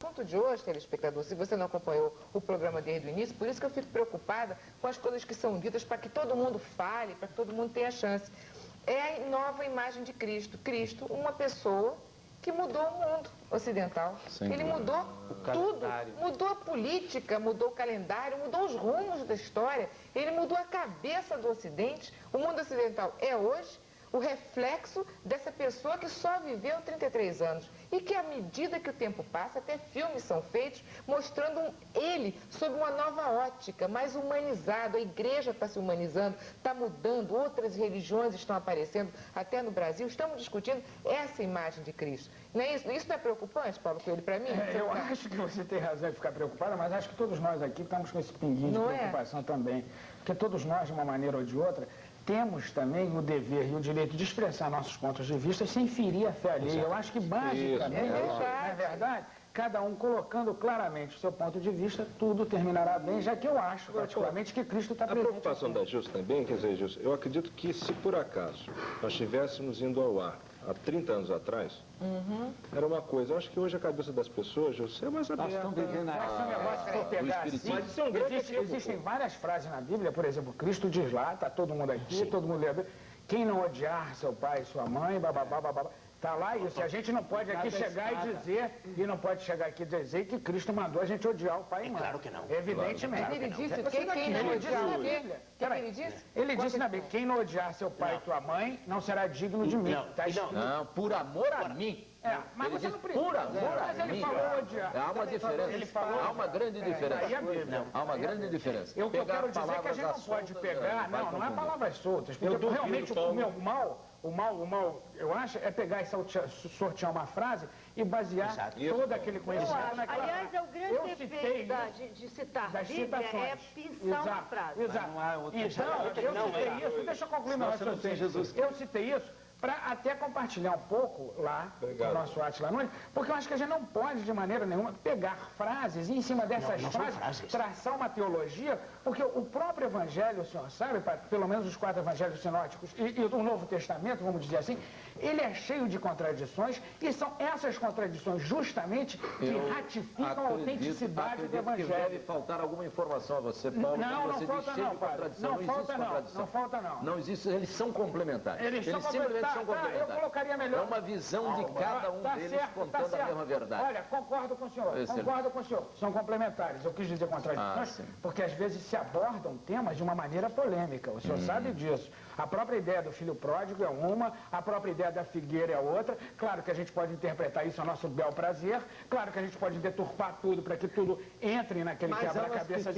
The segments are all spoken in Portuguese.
assunto de hoje, telespectador, se você não acompanhou o programa desde o início, por isso que eu fico preocupada com as coisas que são ditas, para que todo mundo fale, para que todo mundo tenha chance. É a nova imagem de Cristo. Cristo, uma pessoa que mudou o mundo ocidental. Ele mudou tudo, mudou a política, mudou o calendário, mudou os rumos da história, ele mudou a cabeça do Ocidente. O mundo ocidental é hoje o reflexo dessa pessoa que só viveu 33 anos e que, à medida que o tempo passa, até filmes são feitos mostrando ele sob uma nova ótica, mais humanizado. A igreja está se humanizando, está mudando, outras religiões estão aparecendo, até no Brasil. Estamos discutindo essa imagem de Cristo. Não é isso? Isso não é preocupante, Paulo Coelho, para mim? Eu acho que você tem razão de ficar preocupada, mas acho que todos nós aqui estamos com esse pinguinho de preocupação também. Porque todos nós, de uma maneira ou de outra, temos também o dever e o direito de expressar nossos pontos de vista sem ferir a fé alheia. Eu acho que basicamente, não é verdade? Cada um colocando claramente o seu ponto de vista, tudo terminará bem, já que eu acho, particularmente, que Cristo está presente. A preocupação da Gilson também, quer dizer, Gilson, eu acredito que se por acaso nós estivéssemos indo ao ar há 30 anos atrás, era uma coisa. Eu acho que hoje a cabeça das pessoas, Gilson, é mais aberta. Existem várias frases na Bíblia, por exemplo, Cristo diz lá, está todo mundo aqui, todo mundo lê a Bíblia, quem não odiar seu pai e sua mãe, bababá, bababá. Está lá isso. A gente não pode aqui chegar e dizer, que Cristo mandou a gente odiar o pai e mãe. Claro que não. Evidentemente. Ele disse, quem não odiar o quê? Ele disse? Ele disse na Bíblia, quem não odiar seu pai e tua mãe, não será digno de mim. Não, por amor a mim. Mas você não precisa. Por amor a mim. Há uma diferença. Há uma grande diferença. Há uma grande diferença. Eu quero dizer é que a gente não pode pegar, não é palavras soltas, porque realmente o meu mal, eu acho, é pegar e sortear uma frase e basear todo aquele conhecimento naquela frase. Aliás, é o grande defeito de citar a Bíblia, é pinçar uma frase. Exato. Então, eu citei isso, deixa eu concluir meu raciocínio. Eu citei isso para até compartilhar um pouco lá com o nosso Átila Nunes, porque eu acho que a gente não pode, de maneira nenhuma, pegar frases e, em cima dessas frases, traçar uma teologia, porque o próprio Evangelho, o senhor sabe, pelo menos os 4 Evangelhos sinóticos e o Novo Testamento, vamos dizer assim, ele é cheio de contradições, e são essas contradições justamente que ratificam a autenticidade do Evangelho. Deve faltar alguma informação a você, Paulo. Não falta não, padre. Não falta não. Não existe, eles são complementares. Eles simplesmente são complementares. Eu colocaria melhor. É uma visão de cada um deles contando a mesma verdade. Olha, concordo com o senhor, são complementares. Eu quis dizer contradições, porque às vezes se abordam temas de uma maneira polêmica, o senhor sabe disso. A própria ideia do filho pródigo é uma, a própria ideia da figueira é outra. Claro que a gente pode interpretar isso a nosso bel prazer, claro que a gente pode deturpar tudo para que tudo entre naquele quebra-cabeça.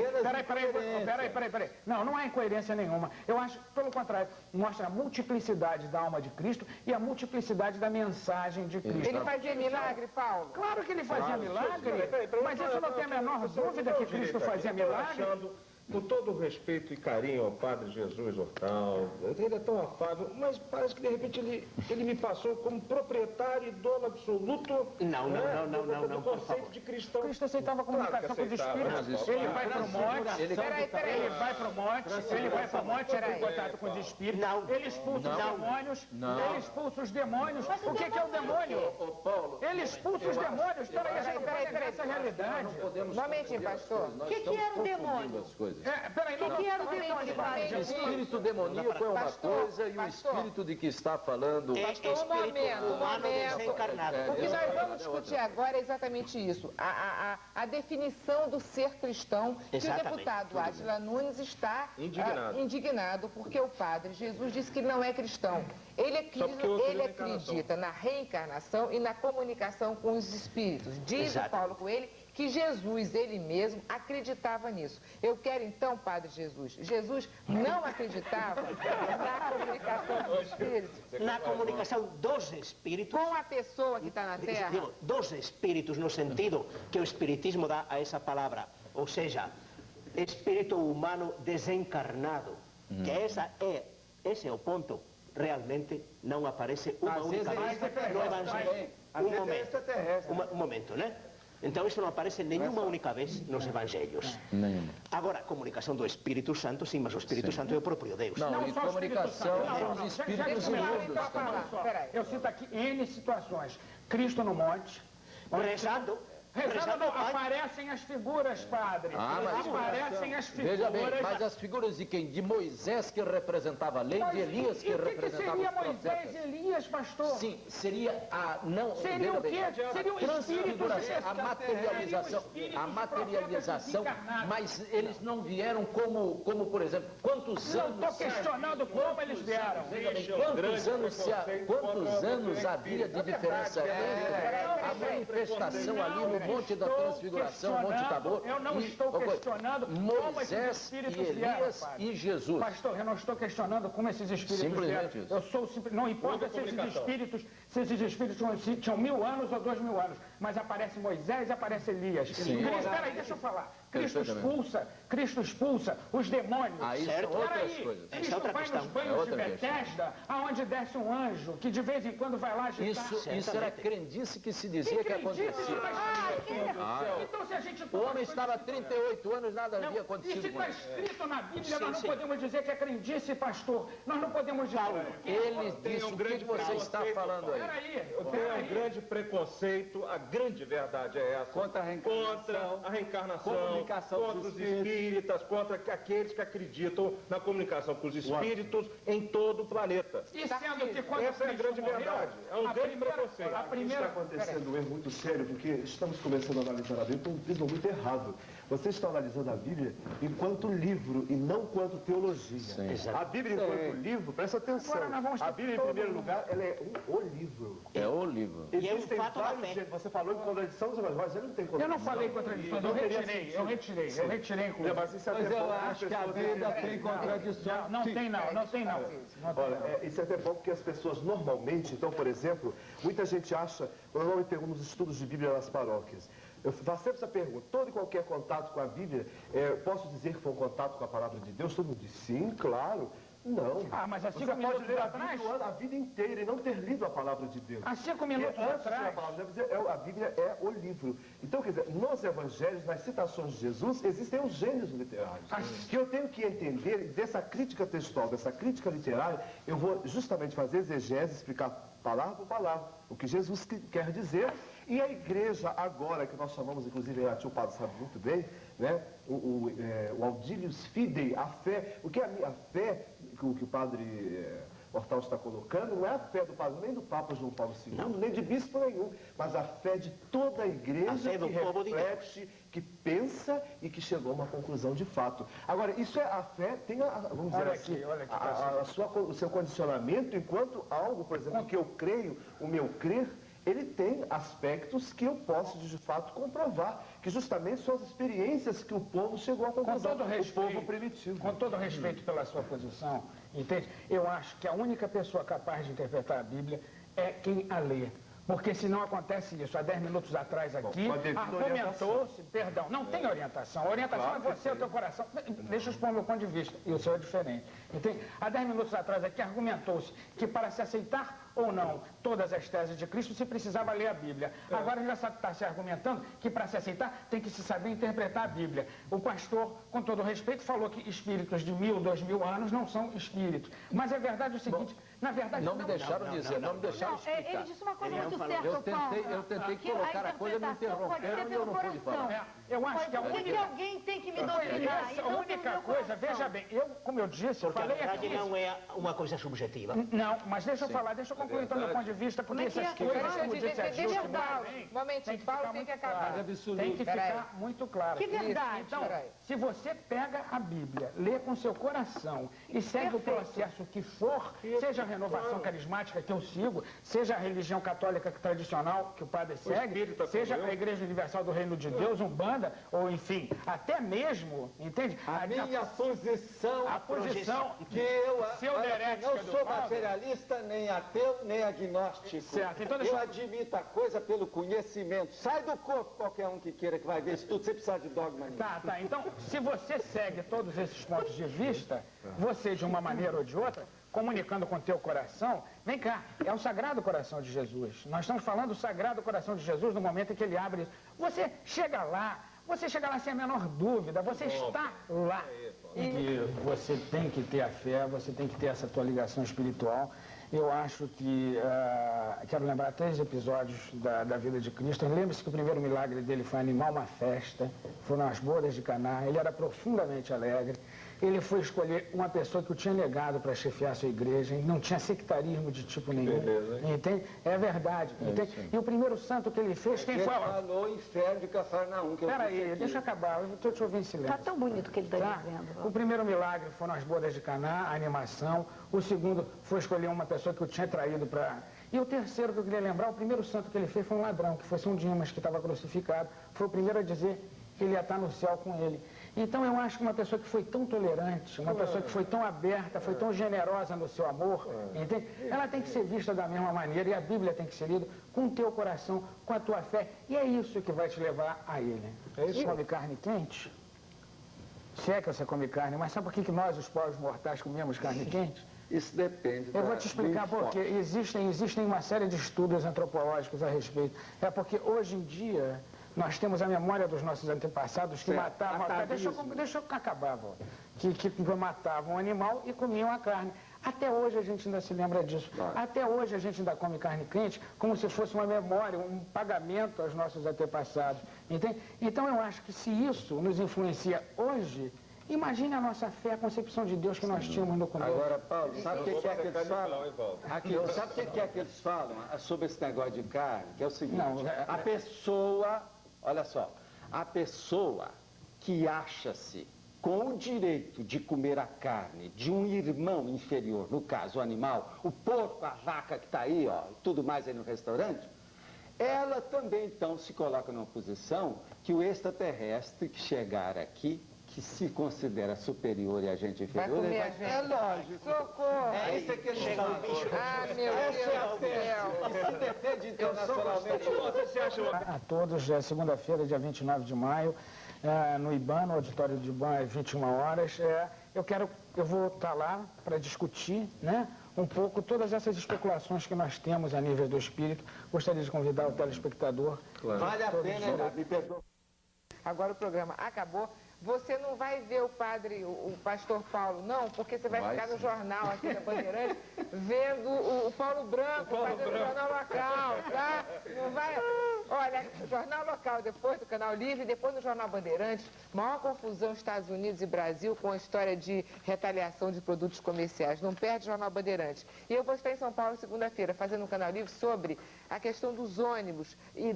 Peraí. Não há incoerência nenhuma. Eu acho, pelo contrário, mostra a multiplicidade da alma de Cristo e a multiplicidade da mensagem de Cristo. Ele fazia milagre, Paulo? Claro que ele fazia milagre, mas isso não tem a menor dúvida que Cristo fazia milagre. Com todo o respeito e carinho ao Padre Jesus Hortal, ele é tão afável, mas parece que de repente ele me passou como proprietário e dono absoluto do conceito de cristão. Cristo aceitava a comunicação com os espíritos. Ele vai para o monte, ele vai para o monte, entra em contato com os espíritos, ele expulsa os demônios, O que é o demônio? Ele expulsa os demônios. Peraí, a gente não pode negar essa realidade. Um momentinho, pastor. O que era o demônio? Peraí, o que era o demônio? O espírito demoníaco é uma coisa e o espírito de que está falando... Pastor, um momento. Desencarnado. O que nós vamos discutir agora é exatamente isso. A definição do ser cristão, que o deputado Átila Nunes está indignado porque o Padre Jesus disse que ele não é cristão. Ele acredita na reencarnação e na comunicação com os espíritos. Diz o Paulo Coelho que Jesus, ele mesmo, acreditava nisso. Eu quero então, Padre Jesus não acreditava na comunicação dos espíritos? Na comunicação dos espíritos. Com a pessoa que está na Terra? Digo, dos espíritos, no sentido que o Espiritismo dá a essa palavra. Ou seja, espírito humano desencarnado. Que esse é o ponto. Realmente não aparece uma única vez no Evangelho. Um momento, né? Então isso não aparece nenhuma única vez nos Evangelhos. Agora, a comunicação do Espírito Santo, sim, mas o Espírito Santo é o próprio Deus. Não, e comunicação com os espíritos imundos. Eu cito aqui N situações. Cristo no monte, rezando, Rezando não, aparecem as figuras, padre. Aparecem as figuras. Veja bem, mas as figuras de quem? De Moisés, que representava a lei, de Elias, que representava os profetas. Seria Moisés e Elias, pastor? Sim, seria a... Não, seria o quê? Seria o espírito, a materialização, mas eles não vieram como por exemplo, quantos anos... Não estou questionando como eles vieram. Veja bem, quantos anos havia de diferença entre a manifestação ali no Monte da Transfiguração, Monte Tabor, eu não estou questionando Moisés e Elias e Jesus. Pastor, eu não estou questionando como esses espíritos vieram. Eu sou não importa se esses espíritos tinham 1000 anos ou 2000 anos, mas aparece Moisés e aparece Elias. Espera aí, deixa eu falar. Cristo expulsa os demônios. Aí são outras coisas. Cristo vai nos banhos de Betesda, aonde desce um anjo, que de vez em quando vai lá agitar. Isso era crendice que se dizia que acontecia. Então, se a gente... O homem estava há 38 anos, nada havia acontecido. E se está escrito na Bíblia, nós não podemos dizer que é crendice, pastor. Nós não podemos dizer... Ele disse o que você está falando aí. Eu tenho um grande preconceito, a grande verdade é essa. Contra a reencarnação. Contra os espíritas, contra aqueles que acreditam na comunicação com os espíritos em todo o planeta. E sendo que quando essa é a grande verdade. É um grande preconceito. Está acontecendo um erro muito sério, porque estamos começando a analisar a Bíblia por um prisma muito errado. Você está analisando a Bíblia enquanto livro e não quanto teologia. A Bíblia enquanto livro, presta atenção. A Bíblia, em primeiro lugar, ela é o livro. É o livro. Existem vários jeitos. Você falou em contradição, mas ele não tem contradição. Eu não falei contradição, eu retirei, inclusive. Mas eu acho que a Bíblia tem contradição. Não tem não. Olha, isso é até bom porque as pessoas normalmente, então, por exemplo, muita gente acha, eu normalmente pergunto nos estudos de Bíblia nas paróquias, eu faço sempre essa pergunta, todo e qualquer contato com a Bíblia, posso dizer que foi um contato com a palavra de Deus? Todo mundo diz, sim, claro. Não. Mas há 5 minutos pode ler atrás? A vida inteira e não ter lido a palavra de Deus. Há 5 minutos atrás. A Bíblia é o livro. Então, quer dizer, nos evangelhos, nas citações de Jesus, existem os gêneros literários. Que eu tenho que entender, dessa crítica textual, dessa crítica literária, eu vou justamente fazer exegese, explicar palavra por palavra o que Jesus quer dizer. E a igreja agora, que nós chamamos, inclusive, a tio Padre sabe muito bem, né? O Audilius Fidei, a fé. O que é a fé que o Padre Hortal está colocando não é a fé do Padre, nem do Papa João Paulo II, nem de bispo nenhum, mas a fé de toda a igreja que reflete, que pensa e que chegou a uma conclusão de fato. Agora, isso é a fé, tem vamos dizer assim, o seu condicionamento enquanto algo, por exemplo, que eu creio, o meu crer, ele tem aspectos que eu posso, de fato, comprovar, que justamente são as experiências que o povo chegou a conclusão, o povo primitivo. Com todo respeito pela sua posição, entende? Eu acho que a única pessoa capaz de interpretar a Bíblia é quem a lê. Porque se não acontece isso, há 10 minutos atrás aqui, argumentou-se, perdão, não tem orientação. A orientação é você, o teu coração. Deixa eu expor o meu ponto de vista, e o seu é diferente. Entende? Há 10 minutos atrás aqui, argumentou-se que para se aceitar ou não todas as teses de Cristo, se precisava ler a Bíblia. Agora já está se argumentando que para se aceitar tem que se saber interpretar a Bíblia. O pastor, com todo respeito, falou que espíritos de 1000, 2000 anos não são espíritos. Mas é verdade o seguinte, na verdade... Não me deixaram dizer, não me deixaram explicar. Ele disse uma coisa muito certa, eu tentei colocar a coisa, me interromperam e eu não pude falar. Eu acho que alguém tem que me dominar. A única coisa, veja bem, como eu disse, eu falei aqui... Porque a verdade não é uma coisa subjetiva. Não, mas deixa eu falar, deixa eu concluir então meu ponto de vista, porque essas coisas, como disse a Gil, momentinho, Paulo tem que acabar. Tem que ficar muito claro. Que verdade. Então, se você pega a Bíblia, lê com seu coração e segue o processo que for, seja a renovação carismática que eu sigo, seja a religião católica tradicional que o padre segue, seja a Igreja Universal do Reino de Deus, Umbanda, ou enfim, até mesmo, entende? A minha posição, que eu não sou materialista, nem ateu, nem agnóstico. Certo. Então, eu admito a coisa pelo conhecimento. Sai do corpo qualquer um que queira que vai ver isso tudo, você precisa de dogma. Tá. Então, se você segue todos esses pontos de vista, você de uma maneira ou de outra, comunicando com o teu coração, vem cá, é o Sagrado Coração de Jesus. Nós estamos falando do Sagrado Coração de Jesus no momento em que ele abre isso. Você chega lá sem a menor dúvida, você está lá. E você tem que ter a fé, você tem que ter essa tua ligação espiritual. Eu acho que, quero lembrar 3 episódios da vida de Cristo. Lembre-se que o primeiro milagre dele foi animar uma festa, foram as bodas de Caná, ele era profundamente alegre. Ele foi escolher uma pessoa que o tinha negado para chefiar a sua igreja, e não tinha sectarismo de tipo nenhum. Beleza, entende? É verdade. E o primeiro santo que ele fez, quem foi? Ele falou o inferno de Cafarnaum. Peraí, deixa eu acabar, eu estou te ouvindo em silêncio. Está tão bonito que ele está dizendo. O primeiro milagre foram as bodas de Caná, a animação. O segundo foi escolher uma pessoa que o tinha traído para... E o terceiro que eu queria lembrar, o primeiro santo que ele fez foi um ladrão, que foi São Dimas, que estava crucificado. Foi o primeiro a dizer que ele ia estar no céu com ele. Então eu acho que uma pessoa que foi tão tolerante, uma pessoa que foi tão aberta, foi tão generosa no seu amor, entende? Ela tem que ser vista da mesma maneira, e a Bíblia tem que ser lida com o teu coração, com a tua fé, e é isso que vai te levar a ele. Você come carne quente? Se é que você come carne, mas sabe por que nós, os povos mortais, comemos carne quente? Isso depende. Eu vou te explicar por quê. Existem uma série de estudos antropológicos a respeito. É porque hoje em dia nós temos a memória dos nossos antepassados que matavam... Deixa eu acabar, vô. Que matavam o animal e comiam a carne. Até hoje a gente ainda se lembra disso. Até hoje a gente ainda come carne quente como se fosse uma memória, um pagamento aos nossos antepassados. Entende? Então eu acho que se isso nos influencia hoje... Imagine a nossa fé, a concepção de Deus que nós tínhamos no começo. Agora, Paulo, sabe o que é que eles falam? Sabe o que é que eles falam sobre esse negócio de carne? Que é o seguinte, a pessoa, olha só, a pessoa que acha-se com o direito de comer a carne de um irmão inferior, no caso o animal, o porco, a vaca que está aí, ó, tudo mais aí no restaurante, ela também então se coloca numa posição que o extraterrestre que chegar aqui, que se considera superior e a gente inferior, é lógico. Socorro! É isso que ele chega o bicho. Ah, meu Deus do céu! E se defende internacionalmente. A todos, é segunda-feira, dia 29 de maio, no IBAN, no auditório de IBAN, às 21 horas. Eu vou estar lá para discutir, né, um pouco todas essas especulações que nós temos a nível do espírito. Gostaria de convidar o telespectador. Claro. Vale a pena, me perdoa. Agora o programa acabou. Você não vai ver o pastor Paulo, não, porque você vai ficar no jornal aqui da Bandeirantes, vendo o Paulo Branco fazendo o Jornal Local, tá? Não vai... Olha, Jornal Local, depois do Canal Livre, depois do Jornal Bandeirantes, maior confusão Estados Unidos e Brasil com a história de retaliação de produtos comerciais. Não perde o Jornal Bandeirantes. E eu vou estar em São Paulo segunda-feira, fazendo um Canal Livre sobre a questão dos ônibus e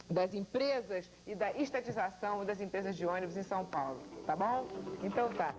das empresas e da estatização das empresas de ônibus em São Paulo, tá bom? Então tá.